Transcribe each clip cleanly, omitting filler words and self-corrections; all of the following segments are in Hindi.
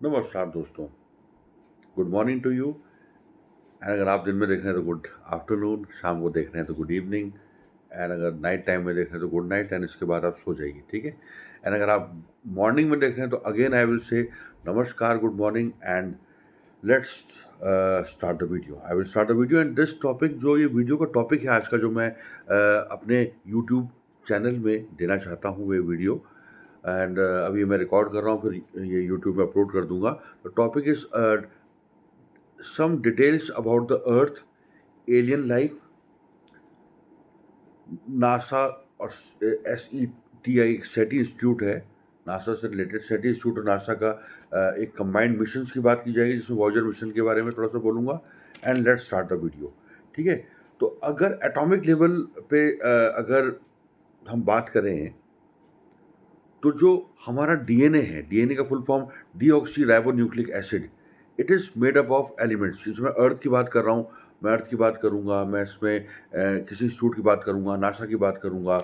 नमस्कार दोस्तों। Good morning to you. And अगर आप दिन में देख रहे हैं तो गुड आफ्टरनून, शाम को देख रहे हैं तो गुड इवनिंग, एंड अगर नाइट टाइम में देख रहे हैं तो गुड नाइट, एंड इसके बाद आप सो जाइए, ठीक है। एंड अगर आप मॉर्निंग में देख रहे हैं तो अगेन आई विल से नमस्कार, good morning, and let's start the video. I will start the video and this topic, जो ये वीडियो का टॉपिक है आज का, जो मैं अपने यूट्यूब चैनल में देना चाहता हूँ, ये वीडियो। एंड अभी मैं रिकॉर्ड कर रहा हूँ, फिर ये यूट्यूब में अपलोड कर दूंगा। The topic is some details about the Earth, alien life, NASA और SETI, सेटी इंस्टीट्यूट है, नासा से रिलेटेड सेटी इंस्टीट्यूट और नासा का एक कंबाइंड मिशंस की बात की जाएगी, जिसमें वॉयेजर मिशन के बारे में थोड़ा सा बोलूँगा। And let's start the video, ठीक है। तो अगर एटॉमिक लेवल पे अगर हम बात करें, तो जो हमारा डीएनए है, डीएनए का full form deoxy ribo nucleic acid, it is made up of elements. जिसमें अर्थ की बात कर रहा हूँ, मैं अर्थ की बात करूँगा, मैं इसमें किसी इंस्टीट्यूट की बात करूँगा, नासा की बात करूँगा,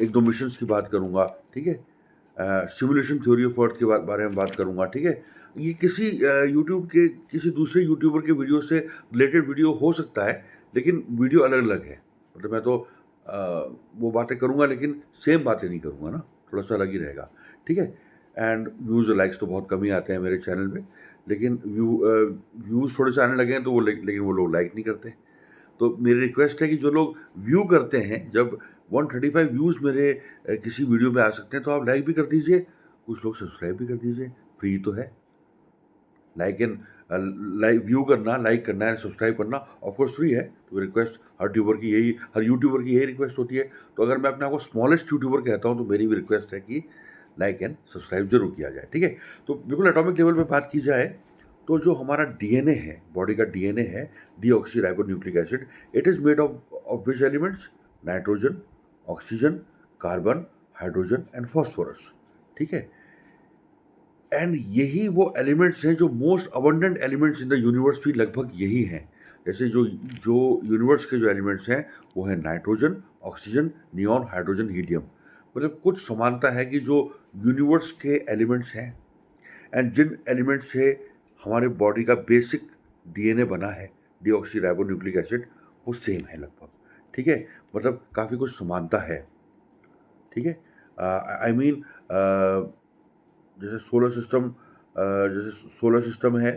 एक दो मिशंस की बात करूँगा, ठीक है। सिमुलेशन थ्योरी ऑफ अर्थ के बारे में बात करूँगा, ठीक है। ये किसी यूट्यूब के किसी दूसरे यूट्यूबर के वीडियो से रिलेटेड वीडियो हो सकता है, लेकिन वीडियो अलग अलग है। मतलब मैं तो वो बातें करूँगा, लेकिन सेम बातें नहीं करूँगा ना, थोड़ा सा अलग ही रहेगा, ठीक है। एंड व्यूज़ और लाइक्स तो बहुत कम ही आते हैं मेरे चैनल पे, लेकिन व्यूज़ थोड़े से आने लगे हैं तो लेकिन वो लोग लाइक नहीं करते। तो मेरी रिक्वेस्ट है कि जो लोग व्यू करते हैं, जब 135 व्यूज़ मेरे किसी वीडियो में आ सकते हैं, तो आप लाइक भी कर दीजिए, कुछ लोग सब्सक्राइब भी कर दीजिए, फ्री तो है। लाइक एंड लाइक व्यू करना, लाइक करना एंड सब्सक्राइब करना ऑफ कोर्स फ्री है। तो रिक्वेस्ट हर यूट्यूबर की यही रिक्वेस्ट होती है। तो अगर मैं अपने आप को स्मॉलेस्ट यूट्यूबर कहता हूँ, तो मेरी भी रिक्वेस्ट है कि लाइक एंड सब्सक्राइब जरूर किया जाए, ठीक है। तो बिल्कुल एटॉमिक लेवल पे बात की जाए, तो जो हमारा डीएनए है, बॉडी का डीएनए है, deoxy ribo nucleic acid, it is made of which elements? Nitrogen, oxygen, carbon, hydrogen and phosphorus, ठीक है। एंड यही वो एलिमेंट्स हैं जो most abundant elements in the universe भी लगभग यही हैं। जैसे जो जो यूनिवर्स के जो एलिमेंट्स हैं, वो है nitrogen, oxygen, neon, hydrogen, helium. मतलब कुछ समानता है कि जो यूनिवर्स के एलिमेंट्स हैं एंड जिन एलिमेंट्स से हमारे बॉडी का बेसिक डीएनए बना है, डीऑक्सी राइबो न्यूक्लिक एसिड, वो सेम है लगभग, ठीक है। मतलब काफ़ी कुछ समानता है, ठीक है। आई मीन जैसे जैसे सोलर सिस्टम है,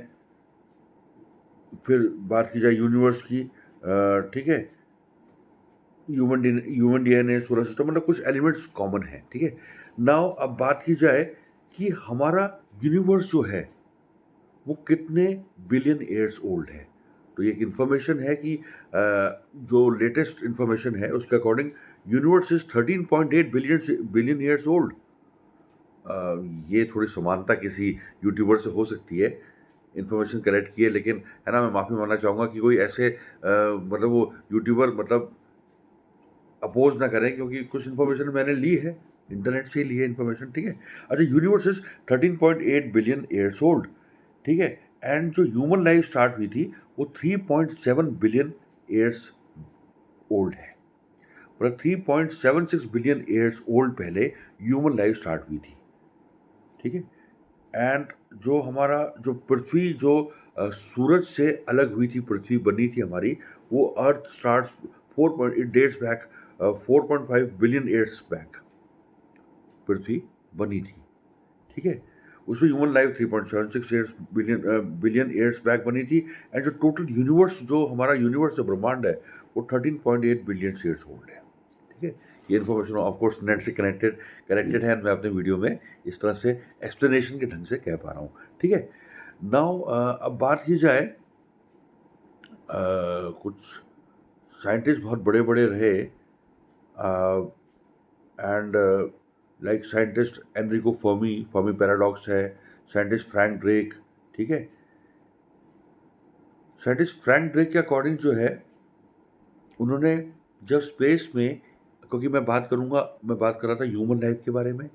फिर बात की जाए यूनिवर्स की, ठीक है, ह्यूमन डीएनए, सोलर सिस्टम, मतलब कुछ एलिमेंट्स कॉमन हैं, ठीक है। नाउ अब बात की जाए कि हमारा यूनिवर्स जो है, वो कितने बिलियन ईयर्स ओल्ड है। तो ये एक इन्फॉर्मेशन है कि जो लेटेस्ट इन्फॉर्मेशन है उसके according universe is 13.8 billion years old. ये थोड़ी समानता किसी यूट्यूबर से हो सकती है, इन्फॉर्मेशन करेक्ट की है, लेकिन है ना, मैं माफ़ी मांगना चाहूँगा कि कोई ऐसे मतलब वो यूट्यूबर मतलब अपोज ना करें, क्योंकि कुछ इन्फॉर्मेशन मैंने ली है, इंटरनेट से ही ली है इन्फॉर्मेशन, ठीक है। अच्छा, universe is 13.8 billion years old, ठीक है। एंड जो ह्यूमन लाइफ स्टार्ट हुई थी, वो 3.7 बिलियन ईयर्स ओल्ड है। मतलब 3.76 बिलियन ईयर्स ओल्ड पहले ह्यूमन लाइफ स्टार्ट हुई थी, ठीक है। एंड जो हमारा जो पृथ्वी जो सूरज से अलग हुई थी, पृथ्वी बनी थी हमारी, वो earth start 4 it dates back 4.5 billion years back पृथ्वी बनी थी, ठीक है। उसमें human life 3.76 years billion years back बनी थी। एंड जो टोटल यूनिवर्स, जो हमारा यूनिवर्स है, ब्रह्मांड है, वो 13.8 बिलियन ईयर्स ओल्ड है, ठीक है। ये इन्फॉर्मेशन ऑफ कोर्स नेट से कनेक्टेड है, मैं अपने वीडियो में इस तरह से एक्सप्लेनेशन के ढंग से कह पा रहा हूँ, ठीक है। नाउ अब बात की जाए, कुछ साइंटिस्ट बहुत बड़े बड़े रहे, and like scientist Enrico Fermi, Fermi paradox है, साइंटिस्ट फ्रैंक ड्रेक, ठीक है। साइंटिस्ट फ्रैंक ड्रेक के अकॉर्डिंग जो है, उन्होंने जब स्पेस में, क्योंकि मैं बात कर रहा था ह्यूमन लाइफ के बारे में,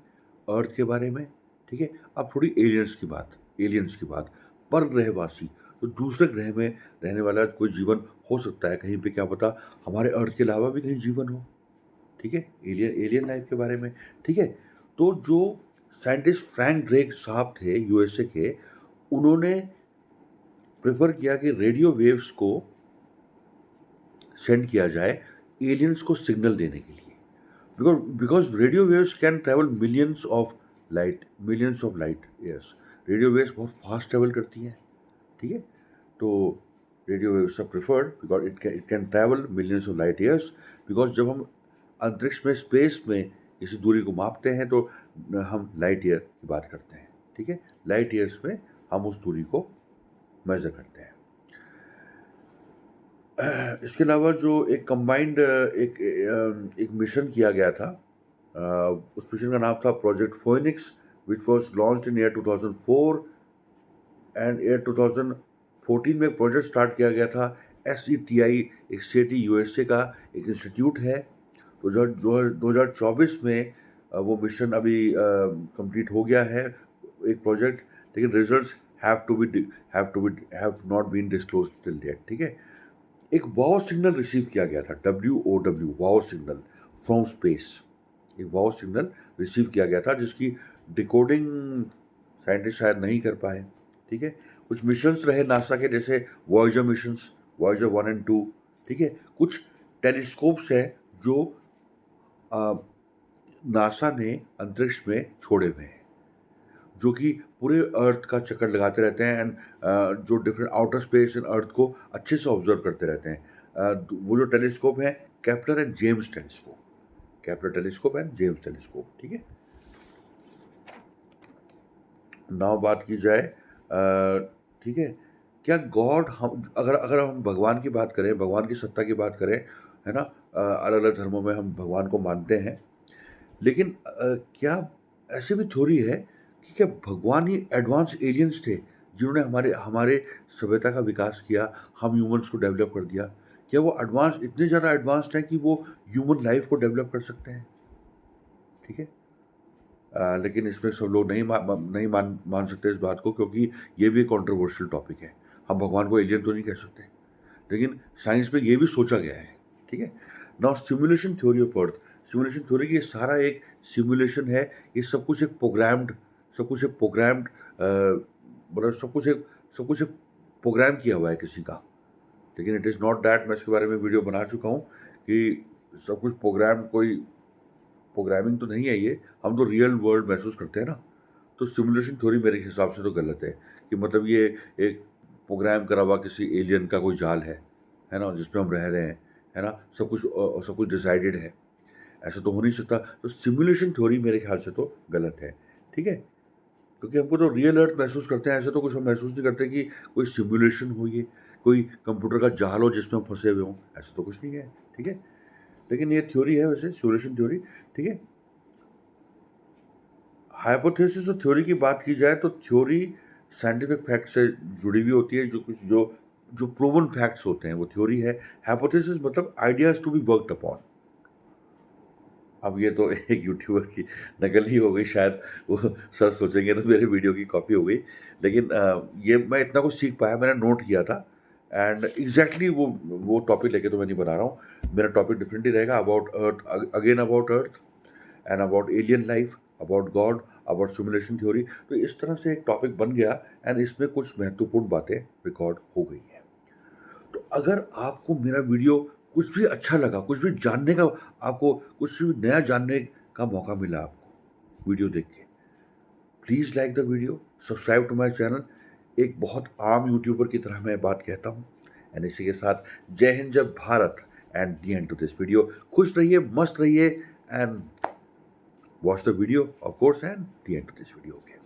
अर्थ के बारे में, ठीक है। अब थोड़ी एलियंस की बात, पर ग्रहवासी, तो दूसरे ग्रह में रहने वाला कोई जीवन हो सकता है कहीं पे, क्या पता हमारे अर्थ के अलावा भी कहीं जीवन हो, ठीक है, एलियन लाइफ के बारे में, ठीक है। तो जो साइंटिस्ट फ्रैंक ड्रेक साहब थे यूएसए के, उन्होंने प्रेफर किया कि रेडियो वेव्स को सेंड किया जाए एलियंस को सिग्नल देने के लिए, because radio waves can travel millions of light years. Radio waves बहुत फास्ट ट्रैवल करती हैं, ठीक है। तो radio waves are preferred because it can travel millions of light years. Because जब हम अंतरिक्ष में, स्पेस में किसी दूरी को मापते हैं तो हम लाइट ईयर की बात करते हैं, ठीक है। लाइट ईयर्स में हम उस दूरी को मेजर करते हैं। इसके अलावा जो एक कंबाइंड एक मिशन किया गया था, उस मिशन का नाम था project phoenix, which was launched in year 2004 and year 2014 में एक प्रोजेक्ट स्टार्ट किया गया था। SETI एक SETI USA का एक इंस्टीट्यूट है। तो जो 2024 में वो मिशन अभी कंप्लीट हो गया है एक प्रोजेक्ट, लेकिन results have not been disclosed till date, ठीक है। एक वाव सिग्नल रिसीव किया गया था, WOW wow signal from space. एक वाव सिग्नल रिसीव किया गया था जिसकी डिकोडिंग साइंटिस्ट शायद नहीं कर पाए, ठीक है। कुछ मिशंस रहे नासा के, जैसे वॉयेजर मिशंस, वॉयेजर 1 और 2, ठीक है। कुछ टेलीस्कोप्स हैं जो नासा ने अंतरिक्ष में छोड़े हुए हैं, जो कि पूरे अर्थ का चक्कर लगाते रहते हैं एंड जो different outer space and earth को अच्छे से ऑब्जर्व करते रहते हैं। वो जो टेलीस्कोप है Kepler and James telescope, Kepler telescope and James telescope, ठीक है। नाउ बात की जाए, ठीक है, क्या गॉड, हम अगर हम भगवान की बात करें, भगवान की सत्ता की बात करें, है ना, अलग अलग धर्मों में हम भगवान को मानते हैं, लेकिन क्या ऐसी भी थ्योरी है कि क्या भगवान ही एडवांस एलियंस थे जिन्होंने हमारे हमारे सभ्यता का विकास किया, हम ह्यूमंस को डेवलप कर दिया? क्या वो एडवांस, इतने ज़्यादा एडवांस्ड हैं कि वो ह्यूमन लाइफ को डेवलप कर सकते हैं, ठीक है। लेकिन इसमें सब लोग नहीं मान सकते इस बात को, क्योंकि ये भी कंट्रोवर्शियल टॉपिक है। हम भगवान को एलियन तो नहीं कह सकते, लेकिन साइंस में ये भी सोचा गया है, ठीक है। Now simulation theory of earth, simulation theory की सारा एक सिमुलेशन है, ये सब कुछ एक प्रोग्राम्ड, मतलब सब कुछ एक प्रोग्राम किया हुआ है किसी का, लेकिन इट इज़ नॉट दैट। मैं इसके बारे में वीडियो बना चुका हूँ कि सब कुछ प्रोग्राम, कोई प्रोग्रामिंग तो नहीं है ये, हम तो रियल वर्ल्ड महसूस करते हैं ना। तो सिमुलेशन थ्योरी मेरे हिसाब से तो गलत है, कि मतलब ये एक प्रोग्राम करा हुआ किसी एलियन का कोई जाल है ना, जिसमें हम रह रहे हैं, है ना, सब कुछ डिसाइडेड है, ऐसा तो हो नहीं सकता। तो सिमुलेशन थ्योरी मेरे ख्याल से तो गलत है, ठीक है, क्योंकि हमको तो रियल अर्थ महसूस करते हैं, ऐसे तो कुछ हम महसूस नहीं करते कि कोई सिमुलेशन हो, ये कोई कंप्यूटर का जाल हो जिसमें हम फंसे हुए हों, ऐसा तो कुछ नहीं है, ठीक है। लेकिन ये थ्योरी है वैसे, सिमुलेशन थ्योरी, ठीक है। हाइपोथेसिस और थ्योरी की बात की जाए तो थ्योरी साइंटिफिक फैक्ट से जुड़ी हुई होती है, जो प्रूवन फैक्ट्स होते हैं वो थ्योरी है। हाइपोथेसिस मतलब ideas to be worked upon. अब ये तो एक यूट्यूबर की नकल ही हो गई शायद, वो सर सोचेंगे तो मेरे वीडियो की कॉपी हो गई, लेकिन ये मैं इतना कुछ सीख पाया, मैंने नोट किया था, एंड एग्जैक्टली वो टॉपिक लेके तो मैं नहीं बना रहा हूँ। मेरा टॉपिक डिफरेंट ही रहेगा, about earth, again about earth and about alien life, about God, about simulation theory. तो इस तरह से एक टॉपिक बन गया एंड इसमें कुछ महत्वपूर्ण बातें रिकॉर्ड हो गई हैं। तो अगर आपको मेरा वीडियो कुछ भी अच्छा लगा, कुछ भी जानने का, आपको कुछ भी नया जानने का मौका मिला आपको वीडियो देख के, please like the video, subscribe to my channel. एक बहुत आम यूट्यूबर की तरह मैं बात कहता हूँ, एंड इसी के साथ जय हिंद, जय Bharat, and the end to this video. खुश रहिए, मस्त रहिए, and watch the video of course and the end of this video. Okay.